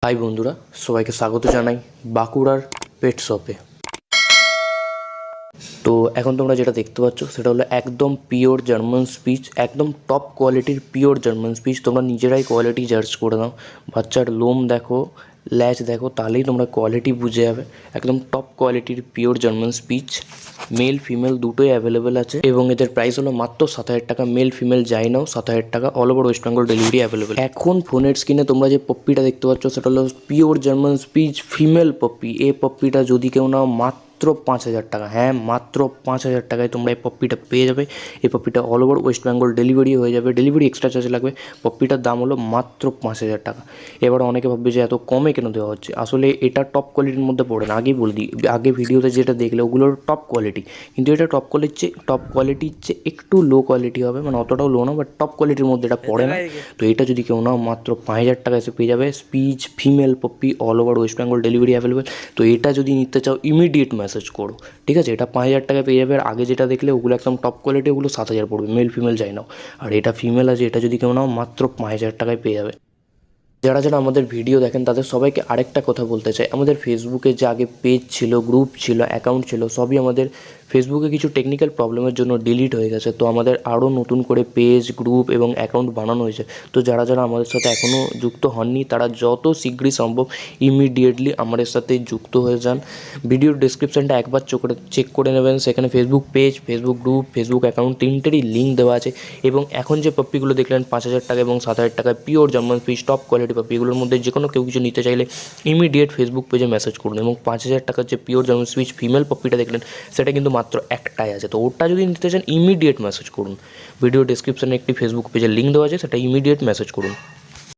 High বন্ধুরা, সবাইকে স্বাগত জানাই বাঁকুড়ার পেট শপে। তো এখন তোমরা যেটা দেখতে পাচ্ছ সেটা হলো একদম পিওর জার্মান স্পিচ, একদম টপ কোয়ালিটির পিওর জার্মান স্পিচ। তোমরা নিজেরাই কোয়ালিটি জাজ করে নাও। বাচ্চার লোম দেখো, ল্যাচ দেখো, তাহলেই তোমরা কোয়ালিটি বুঝে যাবে। একদম টপ কোয়ালিটির pure German speech, male female দুটোই অ্যাভেলেবেল আছে এবং এদের প্রাইস হলো মাত্র 7,000 টাকা। মেল ফিমেল যাই নাও 7,000 টাকা, all over West Bengal delivery available. এখন ফোনের স্ক্রিনে তোমরা যে পপ্পিটা দেখতে পাচ্ছ সেটা হলো pure German speech female poppy. এই পপ্পিটা যদি কেউ নাও মাত্র 5,000 টাকা, হ্যাঁ মাত্র 5,000 টাকায় তোমরা এই পপ্পিটা পেয়ে যাবে। এই পপ্পিটা all over West Bengal delivery হয়ে যাবে, ডেলিভারি এক্সট্রা চার্জ লাগবে। পপ্পিটার দাম হলো মাত্র 5,000 টাকা। এবার অনেকে ভাববে যে এত কমে কেন দেওয়া হচ্ছে, আসলে এটা টপ কোয়ালিটির মধ্যে পড়ে না। আগেই বলে দিই, আগে ভিডিওতে যেটা দেখলে ওগুলোর টপ কোয়ালিটি, কিন্তু এটা টপ কোয়ালিটির চেয়ে একটু লো কোয়ালিটি হবে, মানে অতটাও লো না, বাট টপ কোয়ালিটির মধ্যে এটা পড়ে না। তো এটা যদি কেউ নাও মাত্র 5,000 টাকা এসে পেয়ে যাবে। Spitz female puppy all over West Bengal delivery available. তো এটা যদি নিতে চাও ইমিডিয়েট মেসেজ করো, ঠিক আছে? এটা 5,000 টাকায় পেয়ে যাবে। আর আগে যেটা দেখলে ওগুলো একদম টপ কোয়ালিটি, ওগুলো 7,000 পড়বে, মেল ফিমেল যাই নাও। আর এটা ফিমেল আছে, এটা যদি কেউ নাও মাত্র 5,000 টাকায় পেয়ে যাবে। যারা যারা আমাদের ভিডিও দেখেন তাদের সবাইকে আরেকটা কথা বলতে চাই, আমাদের ফেসবুকে যে আগে পেজ ছিল, গ্রুপ ছিল, অ্যাকাউন্ট ছিল, সবই আমাদের ফেসবুকে কিছু টেকনিক্যাল প্রবলেমের জন্য ডিলিট হয়ে গেছে। তো আমাদের আরও নতুন করে পেজ, গ্রুপ এবং অ্যাকাউন্ট বানানো হয়েছে। তো যারা যারা আমাদের সাথে এখনও যুক্ত হননি তারা যত শীঘ্রই সম্ভব ইমিডিয়েটলি আমাদের সাথে যুক্ত হয়ে যান। ভিডিওর ডেসক্রিপশানটা একবার চেক করে নেবেন, সেখানে Facebook page, Facebook group, Facebook account তিনটেরই লিঙ্ক দেওয়া আছে। এবং এখন যে পপ্পিগুলো দেখলেন 5,000 টাকা এবং 7,000 টাকায় pure German spitz top quality puppy, এগুলোর মধ্যে যে কোনো কেউ কিছু নিতে চাইলে ইমিডিয়েট ফেসবুক পেজে মেসেজ করুন। এবং 5,000 টাকার যে পিওর জার্মান স্পিচ ফিমেল পপ্পিটা দেখলেন সেটা কিন্তু মাত্র একটাই আছে। তো ওটা যদি নিতে চান ইমিডিয়েট মেসেজ করুন। ভিডিও ডেসক্রিপশানে একটি ফেসবুক পেজের লিঙ্ক দেওয়া আছে, সেটা ইমিডিয়েট মেসেজ করুন।